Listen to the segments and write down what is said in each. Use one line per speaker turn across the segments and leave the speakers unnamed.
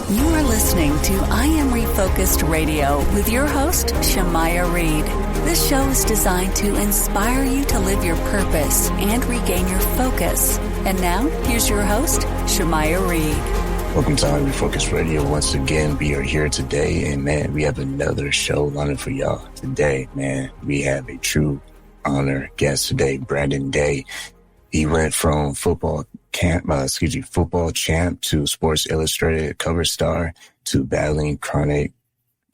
You are listening to I Am Refocused Radio with your host, Shamaya Reed. This show is designed to inspire you to live your purpose and regain your focus. And now, here's your host, Shamaya Reed.
Welcome to I Am Refocused Radio. Once again, we are here today, and man, we have another show lined for y'all. Today, man, we have a true honor guest today, Brandon Day. He went from football champ to Sports Illustrated cover star to battling chronic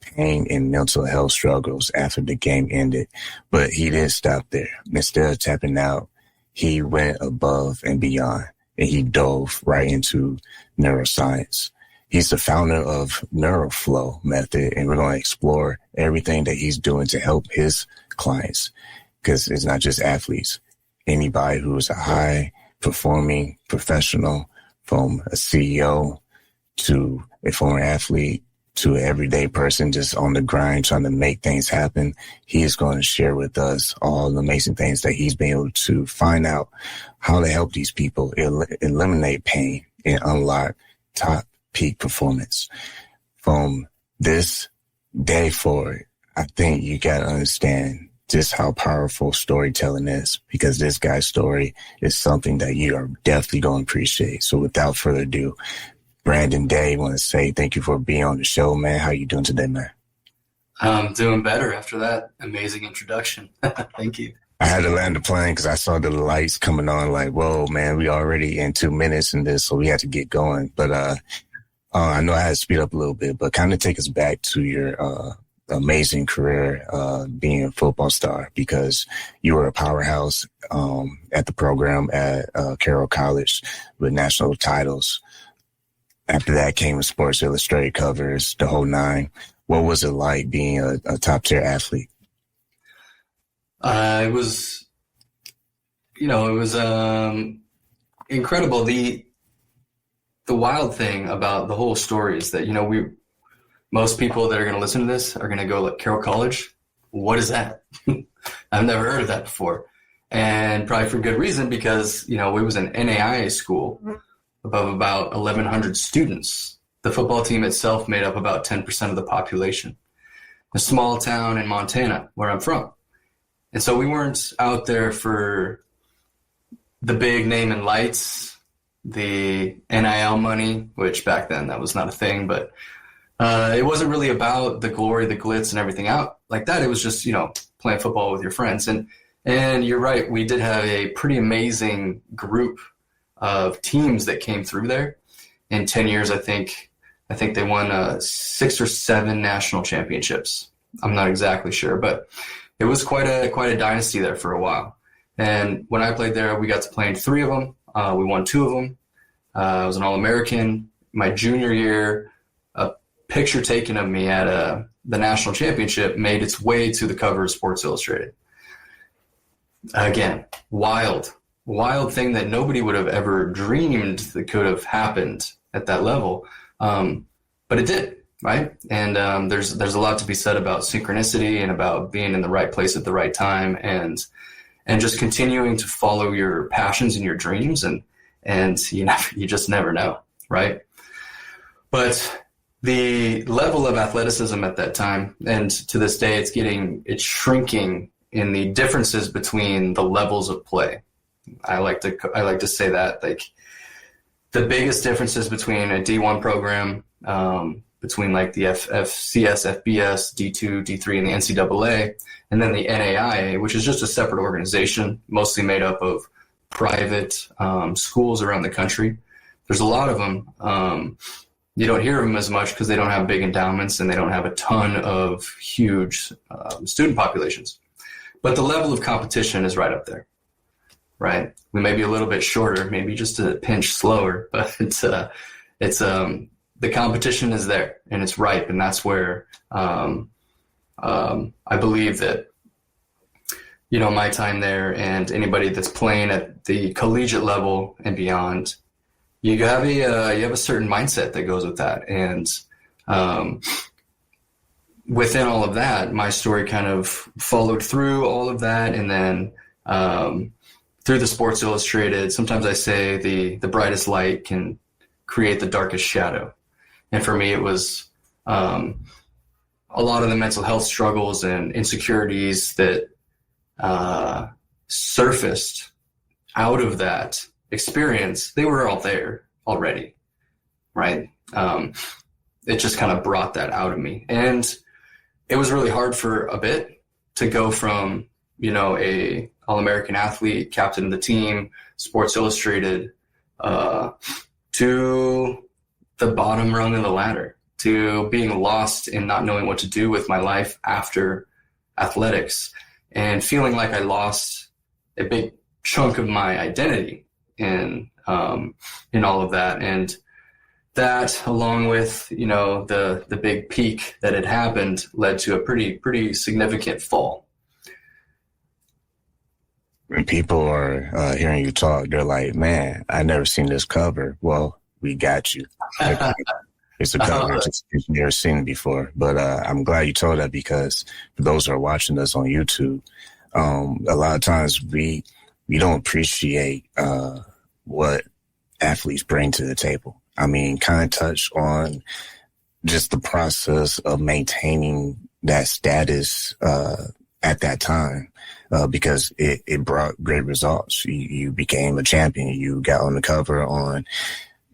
pain and mental health struggles after the game ended. But he didn't stop there. Instead of tapping out, he went above and beyond, and he dove right into neuroscience. He's the founder of NeuroFlow method, and we're going to explore everything that he's doing to help his clients, because it's not just athletes. Anybody who is a high-performing professional, from a CEO to a former athlete to an everyday person just on the grind trying to make things happen, he is going to share with us all the amazing things that he's been able to find out how to help these people eliminate pain and unlock top peak performance. From this day forward, I think you got to understand just how powerful storytelling is, because this guy's story is something that you are definitely going to appreciate. So without further ado, Brandon Day, I want to say thank you for being on the show, man. How you doing today, man?
I'm doing better after that amazing introduction. Thank you.
I had to land the plane because I saw the lights coming on like, whoa, man, we already in 2 minutes in this, so we had to get going. But I know I had to speed up a little bit, but kind of take us back to your amazing career being a football star, because you were a powerhouse at the program at Carroll College with national titles. After that came Sports Illustrated covers, the whole nine. What was it like being a top-tier athlete?
It was incredible. The wild thing about the whole story is that, most people that are going to listen to this are going to go, like, Carroll College? What is that? I've never heard of that before. And probably for good reason, because, it was an NAIA school of about 1,100 students. The football team itself made up about 10% of the population. A small town in Montana, where I'm from. And so we weren't out there for the big name and lights, the NIL money, which back then that was not a thing, but it wasn't really about the glory, the glitz, and everything out like that. It was just, playing football with your friends. And you're right, we did have a pretty amazing group of teams that came through there. In 10 years, I think they won 6 or 7 national championships. I'm not exactly sure, but it was quite a dynasty there for a while. And when I played there, we got to play in 3 of them. We won 2 of them. I was an All-American. My junior year, a picture taken of me at the national championship made its way to the cover of Sports Illustrated. Again, wild thing that nobody would have ever dreamed that could have happened at that level. But it did, right? And there's a lot to be said about synchronicity and about being in the right place at the right time, and just continuing to follow your passions and your dreams, and you just never know, right? But the level of athleticism at that time, and to this day, it's shrinking in the differences between the levels of play. I like to say that, like, the biggest differences between a D1 program, between like the FCS, FBS, D2, D3, and the NCAA, and then the NAIA, which is just a separate organization, mostly made up of private schools around the country. There's a lot of them. You don't hear of them as much because they don't have big endowments and they don't have a ton of huge student populations. But the level of competition is right up there, right? We may be a little bit shorter, maybe just a pinch slower, but it's the competition is there and it's ripe, and that's where I believe that my time there and anybody that's playing at the collegiate level and beyond, you have a certain mindset that goes with that, and within all of that, my story kind of followed through all of that, and then through the Sports Illustrated, sometimes I say the brightest light can create the darkest shadow. And for me, it was a lot of the mental health struggles and insecurities that surfaced out of that experience. They were all there already, right? It just kind of brought that out of me. And it was really hard for a bit to go from, a All-American athlete, captain of the team, Sports Illustrated, to the bottom rung of the ladder, to being lost and not knowing what to do with my life after athletics, and feeling like I lost a big chunk of my identity in all of that. And that, along with, the big peak that had happened, led to a pretty significant fall.
When people are hearing you talk, they're like, man, I never seen this cover. Well, we got you. It's a cover you've never seen it before. But I'm glad you told that, because for those who are watching us on YouTube, a lot of times we don't appreciate what athletes bring to the table. I mean, kind of touch on just the process of maintaining that status at that time, because it brought great results. You became a champion. You got on the cover on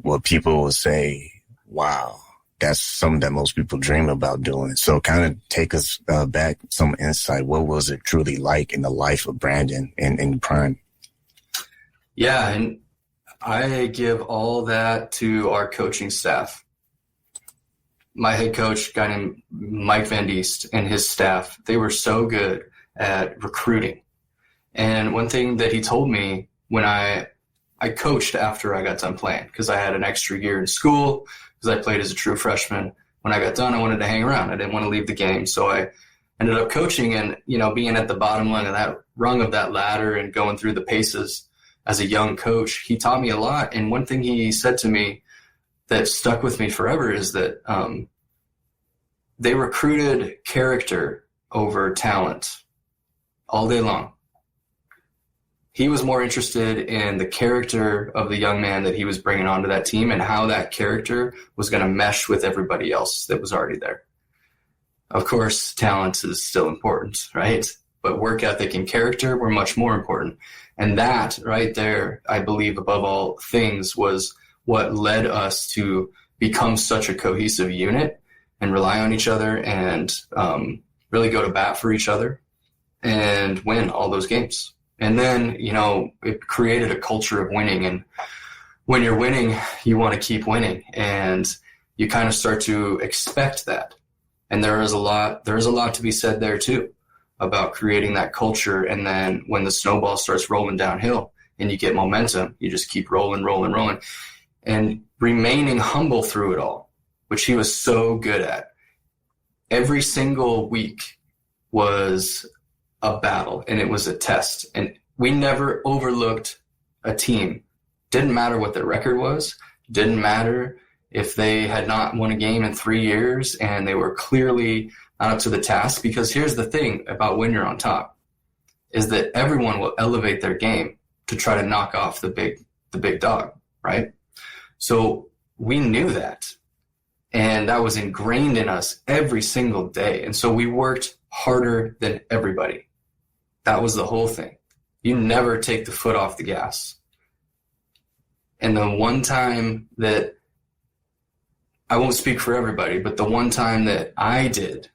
what people will say, wow, that's something that most people dream about doing. So kind of take us back some insight. What was it truly like in the life of Brandon in prime?
Yeah, and I give all that to our coaching staff. My head coach, a guy named Mike Van Diest, and his staff, they were so good at recruiting. And one thing that he told me when I coached after I got done playing, because I had an extra year in school, because I played as a true freshman. When I got done, I wanted to hang around. I didn't want to leave the game. So I ended up coaching, and, being at the bottom rung of that ladder and going through the paces as a young coach, he taught me a lot. And one thing he said to me that stuck with me forever is that they recruited character over talent all day long. He was more interested in the character of the young man that he was bringing onto that team and how that character was going to mesh with everybody else that was already there. Of course, talent is still important, right? But work ethic and character were much more important. And that right there, I believe, above all things, was what led us to become such a cohesive unit and rely on each other and really go to bat for each other and win all those games. And then, it created a culture of winning. And when you're winning, you want to keep winning. And you kind of start to expect that. And there is a lot to be said there too, about creating that culture. And then when the snowball starts rolling downhill and you get momentum, you just keep rolling, and remaining humble through it all, which he was so good at. Every single week was a battle, and it was a test. And we never overlooked a team. Didn't matter what their record was. Didn't matter if they had not won a game in 3 years and they were clearly not up to the task. Because here's the thing about when you're on top, is that everyone will elevate their game to try to knock off the big dog, right? So we knew that. And that was ingrained in us every single day. And so we worked harder than everybody. That was the whole thing. You never take the foot off the gas. And the one time that, I won't speak for everybody, but the one time that I did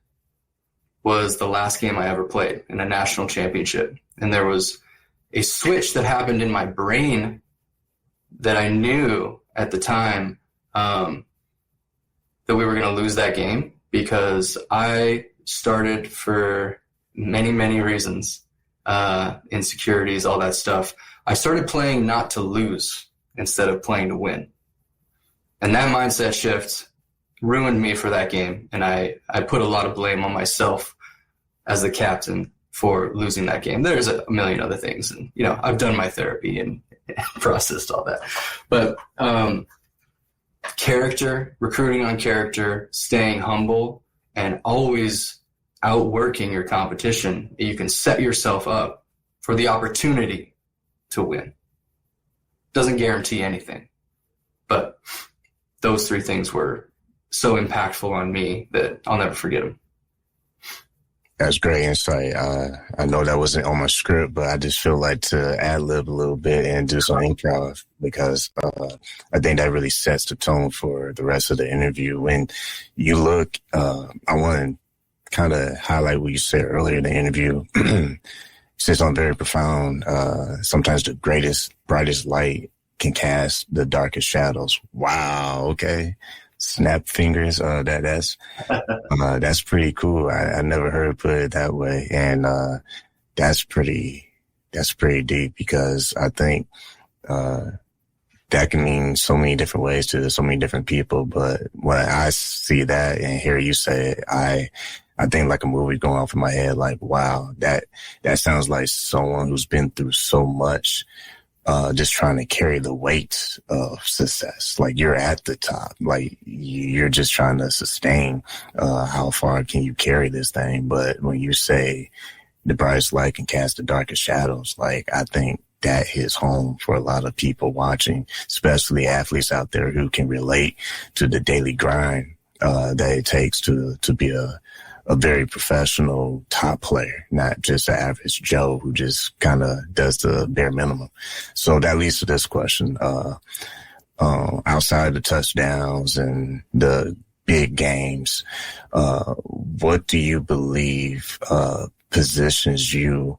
was the last game I ever played in a national championship. And there was a switch that happened in my brain that I knew at the time that we were going to lose that game, because I started, for many, many reasons, insecurities, all that stuff. I started playing not to lose instead of playing to win. And that mindset shift ruined me for that game. And I put a lot of blame on myself as the captain for losing that game. There's a million other things. And, I've done my therapy and processed all that. But character, recruiting on character, staying humble, and always outworking your competition, you can set yourself up for the opportunity to win. Doesn't guarantee anything, but those three things were so impactful on me that I'll never forget them.
That's great insight. I know that wasn't on my script, but I just feel like to ad-lib a little bit and do some improv because I think that really sets the tone for the rest of the interview. When you look, I want to kind of highlight what you said earlier in the interview. You said something very profound. Sometimes the greatest, brightest light can cast the darkest shadows. Wow. Okay. Snap fingers. That's pretty cool. I never heard it put it that way. And, that's pretty deep because I think, that can mean so many different ways to so many different people. But when I see that and hear you say it, I think like a movie going off in my head, like, wow, that sounds like someone who's been through so much, just trying to carry the weight of success. Like you're at the top, like you're just trying to sustain, how far can you carry this thing? But when you say the brightest light can cast the darkest shadows, like I think that hits home for a lot of people watching, especially athletes out there who can relate to the daily grind, that it takes to be a very professional top player, not just an average Joe who just kind of does the bare minimum. So that leads to this question. Outside the touchdowns and the big games, what do you believe position you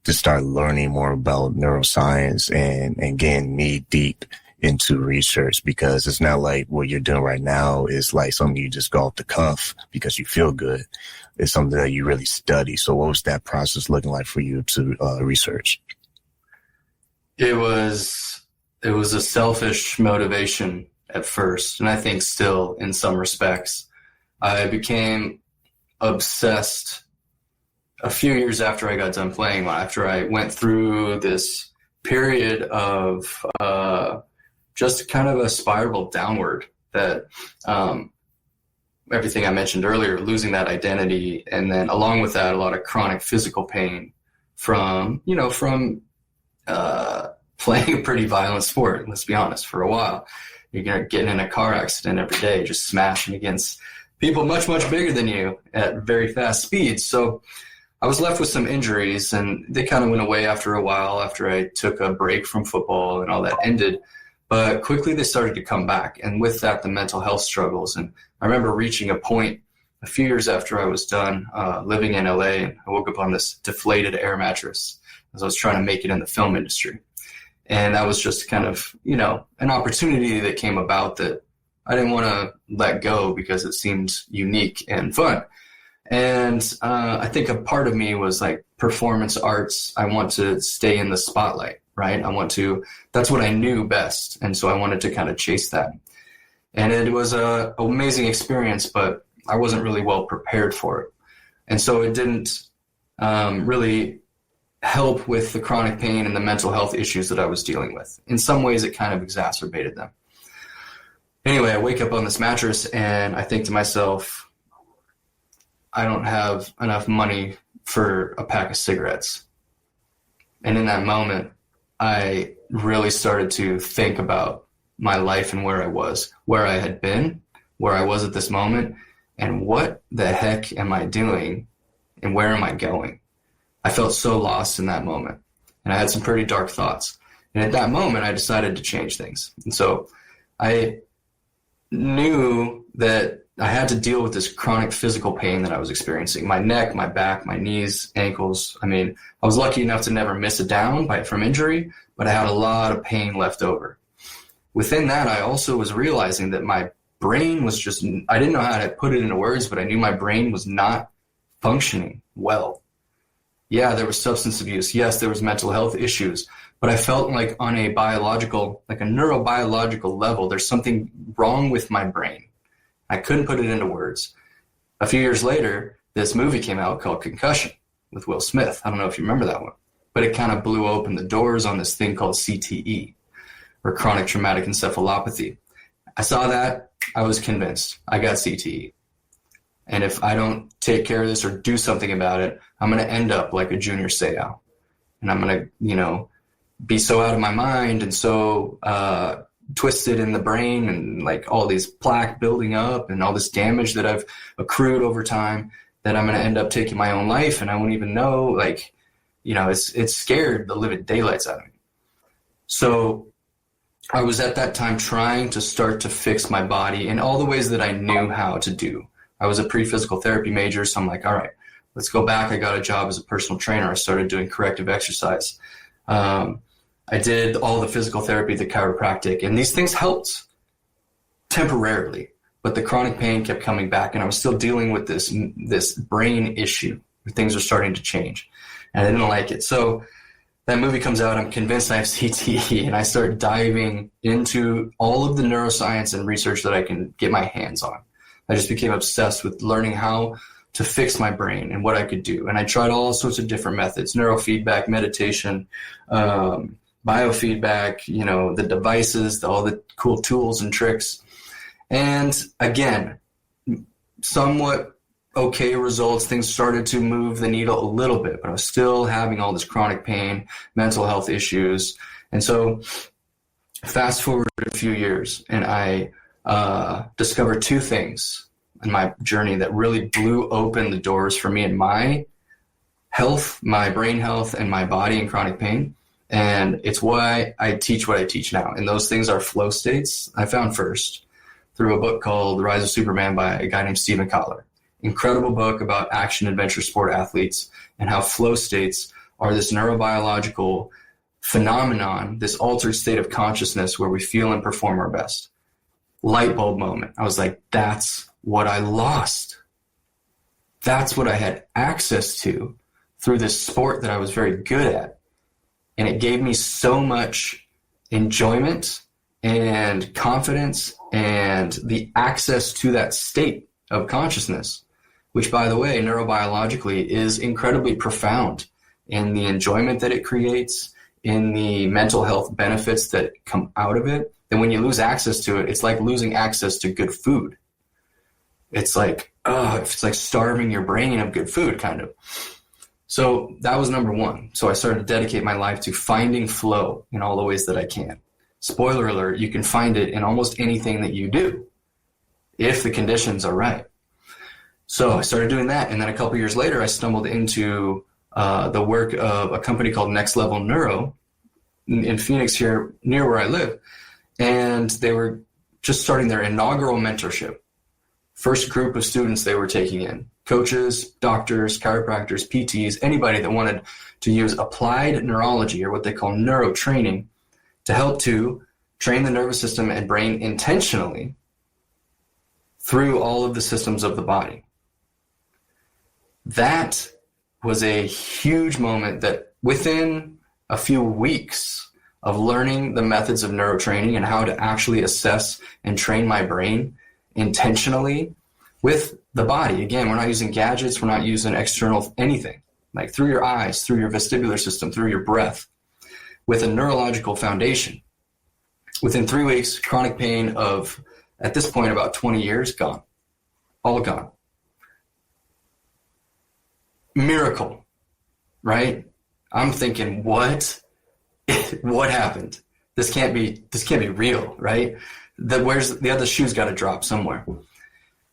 to start learning more about neuroscience and getting knee deep into research? Because it's not like what you're doing right now is like something you just go off the cuff because you feel good. It's something that you really study. So what was that process looking like for you to research?
It was a selfish motivation at first, and I think still in some respects. I became obsessed a few years after I got done playing, after I went through this period of just kind of a spiral downward that everything I mentioned earlier, losing that identity, and then along with that, a lot of chronic physical pain from playing a pretty violent sport. Let's be honest, for a while, you're getting in a car accident every day, just smashing against people much, much bigger than you at very fast speeds. So I was left with some injuries, and they kind of went away after a while, after I took a break from football and all that ended. But quickly they started to come back. And with that, the mental health struggles. And I remember reaching a point a few years after I was done living in LA, and I woke up on this deflated air mattress as I was trying to make it in the film industry. And that was just kind of, an opportunity that came about that I didn't want to let go because it seemed unique and fun. And I think a part of me was like performance arts. I want to stay in the spotlight, right? That's what I knew best. And so I wanted to kind of chase that. And it was an amazing experience, but I wasn't really well prepared for it. And so it didn't really help with the chronic pain and the mental health issues that I was dealing with. In some ways, it kind of exacerbated them. Anyway, I wake up on this mattress and I think to myself, I don't have enough money for a pack of cigarettes. And in that moment, I really started to think about my life and where I was, where I had been, where I was at this moment, and what the heck am I doing and where am I going? I felt so lost in that moment, and I had some pretty dark thoughts. And at that moment, I decided to change things. And so I knew that I had to deal with this chronic physical pain that I was experiencing. My neck, my back, my knees, ankles. I mean, I was lucky enough to never miss a down from injury, but I had a lot of pain left over. Within that, I also was realizing that my brain was just, I didn't know how to put it into words, but I knew my brain was not functioning well. Yeah, there was substance abuse. Yes, there was mental health issues, but I felt like on a biological, like a neurobiological level, there's something wrong with my brain. I couldn't put it into words. A few years later, this movie came out called Concussion with Will Smith. I don't know if you remember that one, but it kind of blew open the doors on this thing called CTE, or chronic traumatic encephalopathy. I saw that. I was convinced I got CTE. And if I don't take care of this or do something about it, I'm going to end up like a Junior Seau. And I'm going to, be so out of my mind and so twisted in the brain and like all these plaque building up and all this damage that I've accrued over time that I'm going to end up taking my own life and I won't even know. Like, you know, it's scared the living daylights out of me. So I was at that time trying to start to fix my body in all the ways that I knew how to do. I was a pre-physical therapy major, so I'm like, all right, let's go back. I got a job as a personal trainer. I started doing corrective exercise. I did all the physical therapy, the chiropractic, and these things helped temporarily, but the chronic pain kept coming back, and I was still dealing with this brain issue. Things are starting to change, and I didn't like it. So that movie comes out, I'm convinced I have CTE, and I start diving into all of the neuroscience and research that I can get my hands on. I just became obsessed with learning how to fix my brain and what I could do. And I tried all sorts of different methods, neurofeedback, meditation, biofeedback, you know, the devices, all the cool tools and tricks. And again, somewhat okay results. Things started to move the needle a little bit, but I was still having all this chronic pain, mental health issues. And so fast forward a few years, and I discovered two things in my journey that really blew open the doors for me in my health, my brain health, and my body and chronic pain. And it's why I teach what I teach now. And those things are flow states I found first through a book called The Rise of Superman by a guy named Steven Kotler. Incredible book about action adventure sport athletes and how flow states are this neurobiological phenomenon, this altered state of consciousness where we feel and perform our best. Light bulb moment. I was like, that's what I lost. That's what I had access to through this sport that I was very good at. And it gave me so much enjoyment and confidence and the access to that state of consciousness, which, by the way, neurobiologically is incredibly profound in the enjoyment that it creates, in the mental health benefits that come out of it. And when you lose access to it, it's like losing access to good food. It's like, it's like starving your brain of good food, kind of. So that was number one. So I started to dedicate my life to finding flow in all the ways that I can. Spoiler alert, you can find it in almost anything that you do, if the conditions are right. So I started doing that. And then a couple years later, I stumbled into the work of a company called Next Level Neuro in Phoenix here, near where I live. And they were just starting their inaugural mentorship. First group of students they were taking in, coaches, doctors, chiropractors, PTs, anybody that wanted to use applied neurology, or what they call neurotraining, to help to train the nervous system and brain intentionally through all of the systems of the body. That was a huge moment that within a few weeks of learning the methods of neurotraining and how to actually assess and train my brain intentionally with the body. Again, we're not using gadgets. We're not using external anything, like through your eyes, through your vestibular system, through your breath, with a neurological foundation. Within 3 weeks, chronic pain of, at this point, about 20 years, gone. All gone. Miracle, right? I'm thinking, what? What happened? This can't be real, right? Where's the other shoe's got to drop somewhere.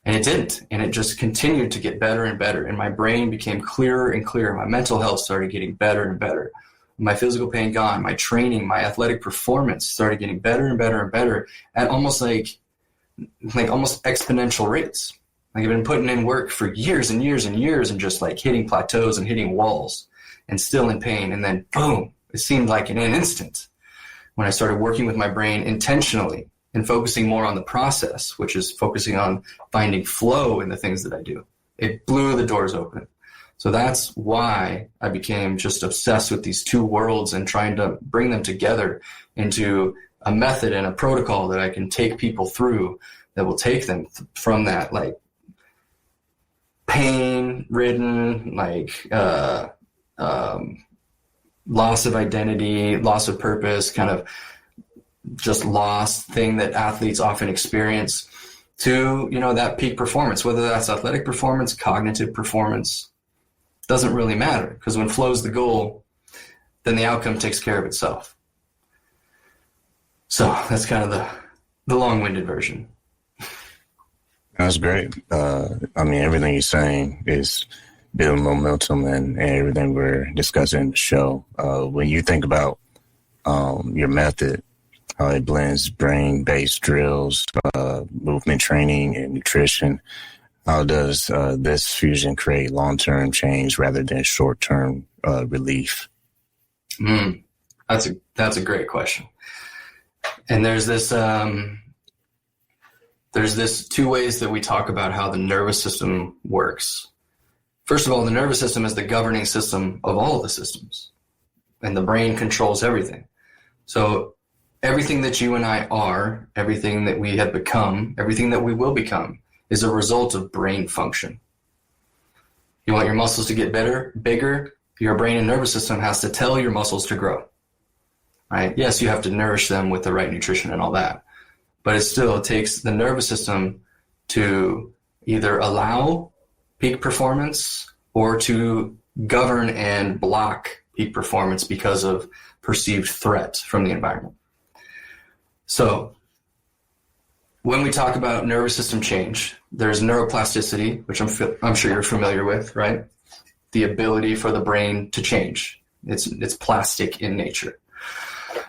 And it didn't. And it just continued to get better and better. And my brain became clearer and clearer. My mental health started getting better and better. My physical pain gone. My training, my athletic performance started getting better and better and better at almost like almost exponential rates. Like I've been putting in work for years and years and years and just like hitting plateaus and hitting walls and still in pain. And then boom, it seemed like in an instant when I started working with my brain intentionally and focusing more on the process, which is focusing on finding flow in the things that I do. It blew the doors open. So that's why I became just obsessed with these two worlds and trying to bring them together into a method and a protocol that I can take people through that will take them from that like pain-ridden, like loss of identity, loss of purpose, kind of just lost thing that athletes often experience, to, you know, that peak performance, whether that's athletic performance, cognitive performance, doesn't really matter, because when flow's the goal, then the outcome takes care of itself. So that's kind of the long-winded version.
That's great. I mean, everything you're saying is building momentum and everything we're discussing in the show. When you think about your method, how it blends brain-based drills, movement training, and nutrition, how does this fusion create long-term change rather than short-term relief?
That's a great question. And there's this two ways that we talk about how the nervous system works. First of all, the nervous system is the governing system of all of the systems, and the brain controls everything. So everything that you and I are, everything that we have become, everything that we will become is a result of brain function. You want your muscles to get bigger, your brain and nervous system has to tell your muscles to grow. Right? Yes, you have to nourish them with the right nutrition and all that, but it takes the nervous system to either allow peak performance or to govern and block peak performance because of perceived threat from the environment. So when we talk about nervous system change, there's neuroplasticity, which I'm sure you're familiar with, right? The ability for the brain to change. It's plastic in nature.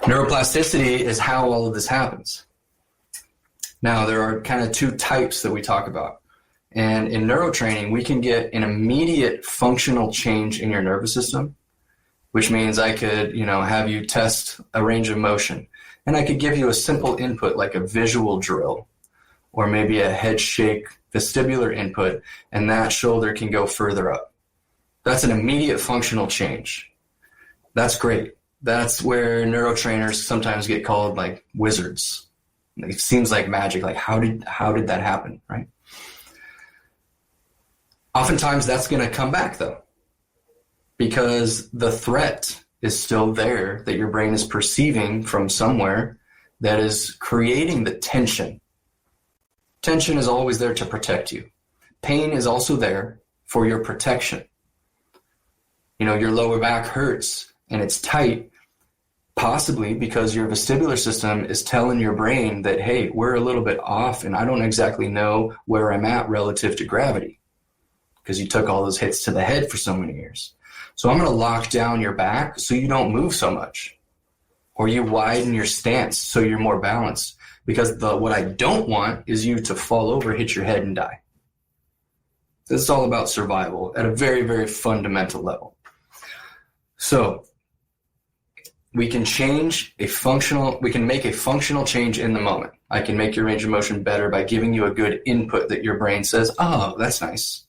Neuroplasticity is how all of this happens. Now, there are kind of two types that we talk about. And in neurotraining, we can get an immediate functional change in your nervous system, which means I could, have you test a range of motion. And I could give you a simple input like a visual drill or maybe a head shake vestibular input, and that shoulder can go further up. That's an immediate functional change. That's great. That's where neurotrainers sometimes get called like wizards. It seems like magic. Like how did that happen, right? Oftentimes that's going to come back though, because the threat is still there that your brain is perceiving from somewhere that is creating the tension. Tension is always there to protect you. Pain is also there for your protection. Your lower back hurts and it's tight, possibly because your vestibular system is telling your brain that, hey, we're a little bit off and I don't exactly know where I'm at relative to gravity because you took all those hits to the head for so many years. So I'm going to lock down your back so you don't move so much, or you widen your stance so you're more balanced, because what I don't want is you to fall over, hit your head, and die. This is all about survival at a very, very fundamental level. So we can make a functional change in the moment. I can make your range of motion better by giving you a good input that your brain says, oh, that's nice.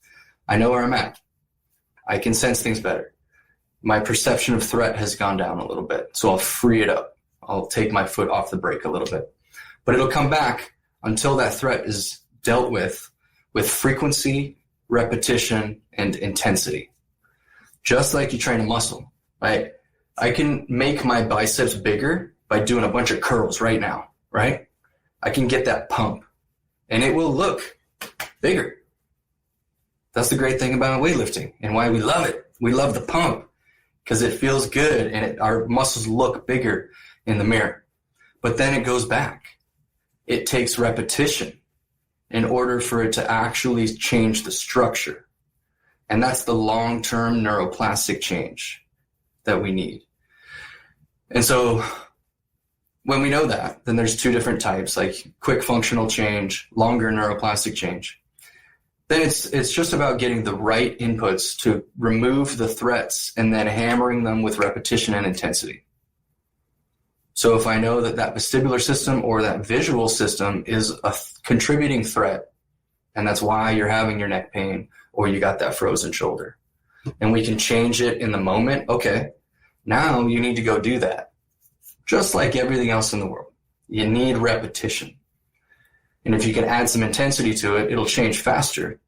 I know where I'm at. I can sense things better. My perception of threat has gone down a little bit, so I'll free it up. I'll take my foot off the brake a little bit. But it'll come back until that threat is dealt with frequency, repetition, and intensity. Just like you train a muscle, right? I can make my biceps bigger by doing a bunch of curls right now, right? I can get that pump, and it will look bigger. That's the great thing about weightlifting and why we love it. We love the pump because it feels good and our muscles look bigger in the mirror. But then it goes back. It takes repetition in order for it to actually change the structure. And that's the long-term neuroplastic change that we need. And so when we know that, then there's two different types, like quick functional change, longer neuroplastic change. Then it's just about getting the right inputs to remove the threats and then hammering them with repetition and intensity. So if I know that vestibular system or that visual system is a contributing threat, and that's why you're having your neck pain or you got that frozen shoulder, and we can change it in the moment, okay, now you need to go do that. Just like everything else in the world, you need repetition. And if you can add some intensity to it, it'll change faster.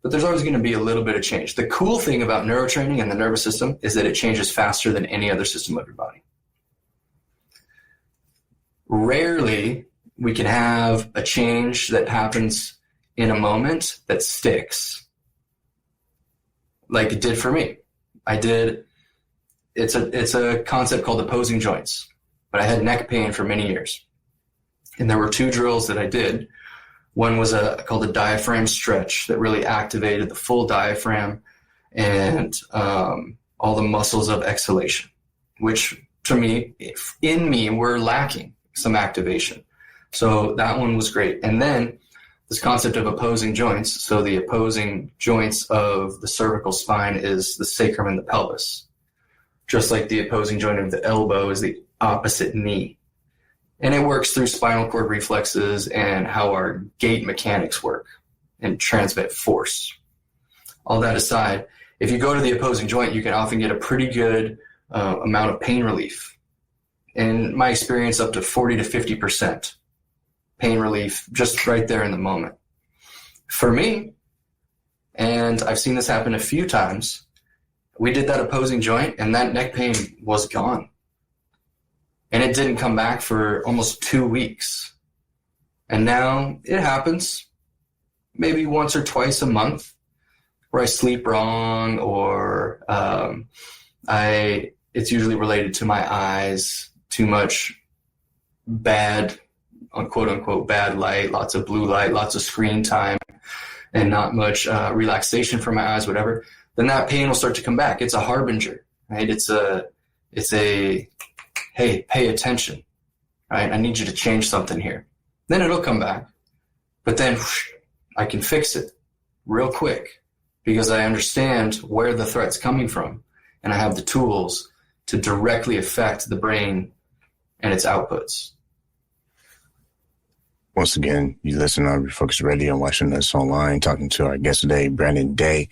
But there's always going to be a little bit of change. The cool thing about neurotraining and the nervous system is that it changes faster than any other system of your body. Rarely we can have a change that happens in a moment that sticks, like it did for me. It's a concept called opposing joints, but I had neck pain for many years. And there were 2 drills that I did. One was called a diaphragm stretch that really activated the full diaphragm and all the muscles of exhalation, which to me, in me, were lacking some activation. So that one was great. And then this concept of opposing joints. So the opposing joints of the cervical spine is the sacrum and the pelvis, just like the opposing joint of the elbow is the opposite knee. And it works through spinal cord reflexes and how our gait mechanics work and transmit force. All that aside, if you go to the opposing joint, you can often get a pretty good amount of pain relief. In my experience, up to 40 to 50% pain relief just right there in the moment. For me, and I've seen this happen a few times, we did that opposing joint and that neck pain was gone. And it didn't come back for almost 2 weeks. And now it happens maybe once or twice a month where I sleep wrong or it's usually related to my eyes, too much bad, quote unquote, bad light, lots of blue light, lots of screen time, and not much relaxation for my eyes, whatever. Then that pain will start to come back. It's a harbinger, right? It's a, hey, pay attention, right? I need you to change something here. Then it'll come back. But then I can fix it real quick because I understand where the threat's coming from and I have the tools to directly affect the brain and its outputs.
Once again, you listen on Refocused Radio and watching us online, talking to our guest today, Brandon Day,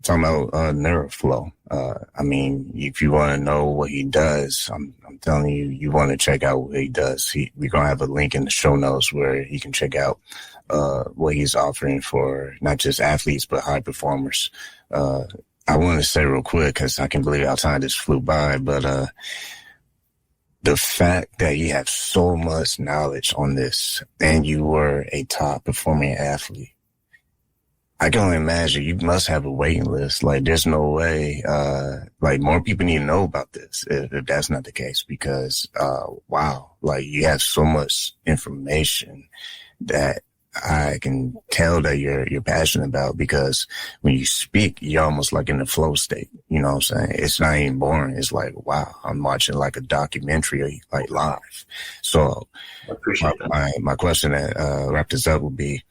talking about NeuroFlow. I mean, if you want to know what he does, I'm telling you, you want to check out what he does. We're going to have a link in the show notes where you can check out what he's offering for not just athletes, but high performers. I want to say real quick, because I can't believe how time just flew by, but the fact that you have so much knowledge on this and you were a top performing athlete, I can only imagine you must have a waiting list. Like, there's no way, like, more people need to know about this if that's not the case, because, wow, like, you have so much information that I can tell that you're passionate about, because when you speak, you're almost like in the flow state. You know what I'm saying? It's not even boring. It's like, wow, I'm watching like a documentary, like live. So
I appreciate that.
My question that wrap this up would be,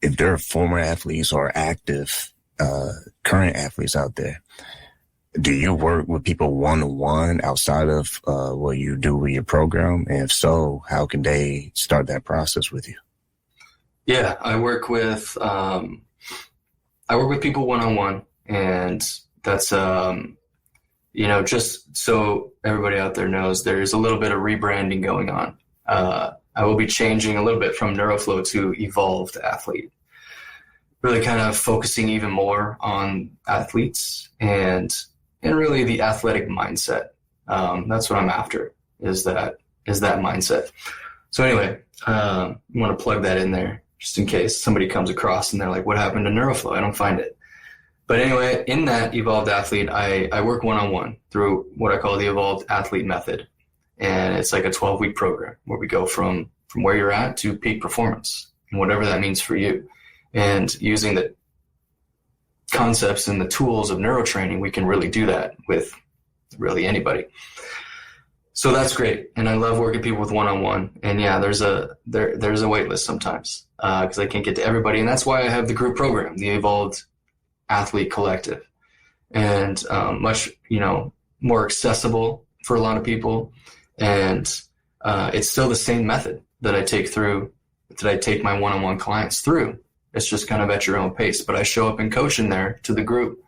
if there are former athletes or active current athletes out there, do you work with people one-on-one outside of what you do with your program? And if so, how can they start that process with you?
Yeah, I work with people one-on-one, and that's just so everybody out there knows, there's a little bit of rebranding going on. I will be changing a little bit from NeuroFlow to Evolved Athlete, really kind of focusing even more on athletes and really the athletic mindset. That's what I'm after, is that mindset. So anyway, I want to plug that in there just in case somebody comes across and they're like, what happened to NeuroFlow? I don't find it. But anyway, in that Evolved Athlete, I work one-on-one through what I call the Evolved Athlete Method. And it's like a 12-week program where we go from where you're at to peak performance, and whatever that means for you. And using the concepts and the tools of neurotraining, we can really do that with really anybody. So that's great. And I love working people with one-on-one. And yeah, there's a wait list sometimes because I can't get to everybody. And that's why I have the group program, the Evolved Athlete Collective, and much, more accessible for a lot of people. And it's still the same method that I take my one-on-one clients through. It's just kind of at your own pace. But I show up and coach in there to the group,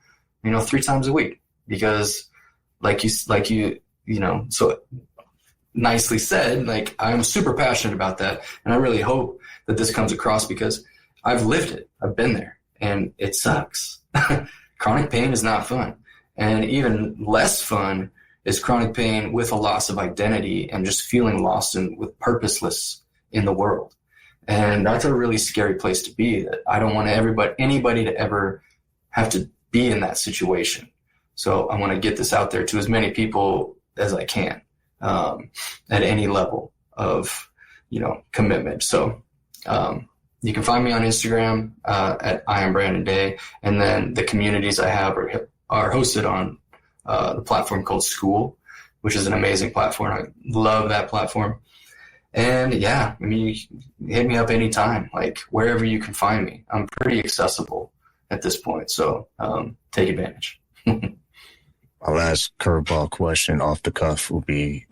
3 times a week, because like you so nicely said, like, I'm super passionate about that. And I really hope that this comes across because I've lived it. I've been there, and it sucks. Chronic pain is not fun. And even less fun is chronic pain with a loss of identity and just feeling lost and with purposeless in the world. And that's a really scary place to be. That I don't want anybody to ever have to be in that situation. So I want to get this out there to as many people as I can, at any level of commitment. So you can find me on Instagram at I Am Brandon Day, and then the communities I have are hosted on the platform called School, which is an amazing platform. I love that platform. And yeah, I mean, hit me up anytime, like wherever you can find me. I'm pretty accessible at this point, so take advantage.
My last curveball question off the cuff will be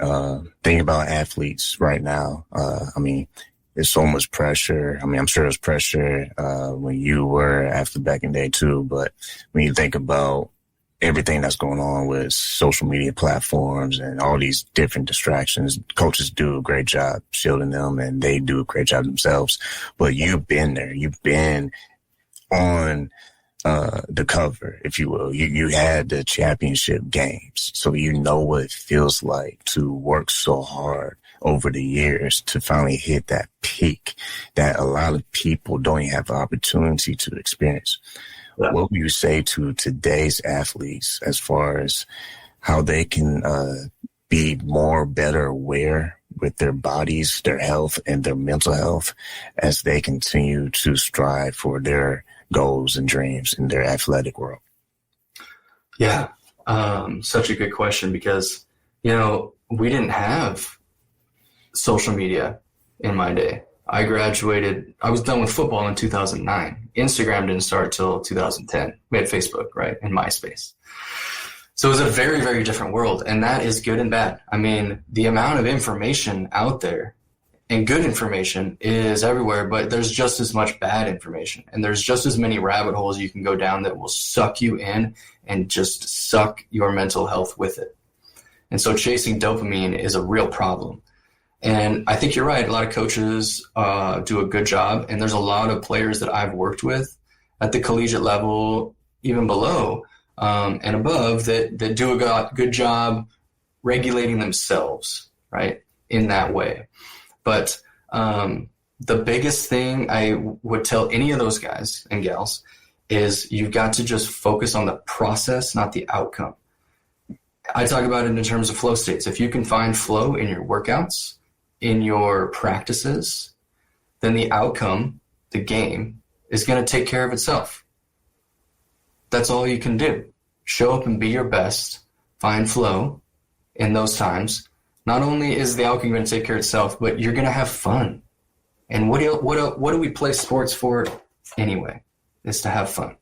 thinking about athletes right now. I mean, there's so much pressure. I mean, I'm sure there's pressure when you were after back in the day too, but when you think about everything that's going on with social media platforms and all these different distractions, coaches do a great job shielding them, and they do a great job themselves. But you've been there. You've been on the cover, if you will. You had the championship games, so you know what it feels like to work so hard over the years to finally hit that peak that a lot of people don't even have the opportunity to experience. Yeah. What would you say to today's athletes as far as how they can be better aware with their bodies, their health, and their mental health as they continue to strive for their goals and dreams in their athletic world?
Yeah, such a good question, because, we didn't have social media in my day. I was done with football in 2009. Instagram didn't start till 2010. We had Facebook, right, and MySpace. So it was a very, very different world, and that is good and bad. I mean, the amount of information out there, and good information is everywhere, but there's just as much bad information, and there's just as many rabbit holes you can go down that will suck you in and just suck your mental health with it. And so chasing dopamine is a real problem. And I think you're right. A lot of coaches do a good job, and there's a lot of players that I've worked with at the collegiate level, even below and above, that do a good job regulating themselves, right, in that way. But the biggest thing I would tell any of those guys and gals is you've got to just focus on the process, not the outcome. I talk about it in terms of flow states. If you can find flow in your workouts, in your practices, then the outcome, the game, is going to take care of itself. That's all you can do. Show up and be your best, find flow in those times. Not only is the outcome going to take care of itself, but you're going to have fun. And what do we play sports for anyway? Is to have fun.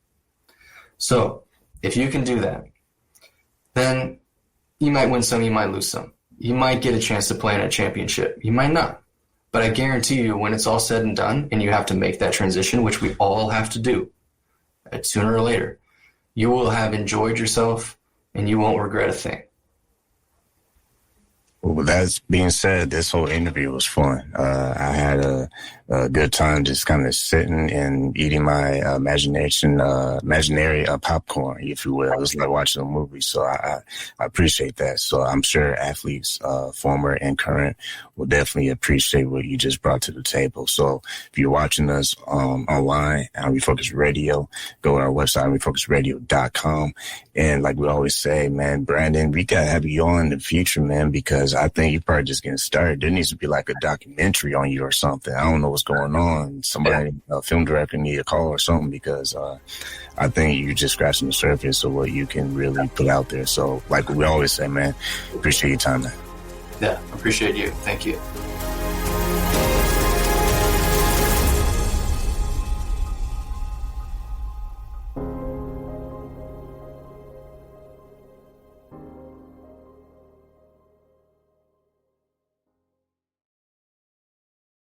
So if you can do that, then you might win some, you might lose some. You might get a chance to play in a championship. You might not. But I guarantee you, when it's all said and done and you have to make that transition, which we all have to do sooner or later, you will have enjoyed yourself and you won't regret a thing.
Well, with that being said, this whole interview was fun. I had a good time just kind of sitting and eating my imaginary popcorn, if you will. It was like watching a movie. So I appreciate that. So I'm sure athletes, former and current, will definitely appreciate what you just brought to the table. So if you're watching us online on Refocused Radio, go to our website, refocusradio.com. And like we always say, man, Brandon, we got to have you on in the future, man, because I think you're probably just getting started. There needs to be like a documentary on you or something. I don't know what's going on. Somebody, a film director, need a call or something, because I think you're just scratching the surface of what you can really put out there. So like we always say, man, appreciate your time, man.
Yeah, appreciate you. Thank you.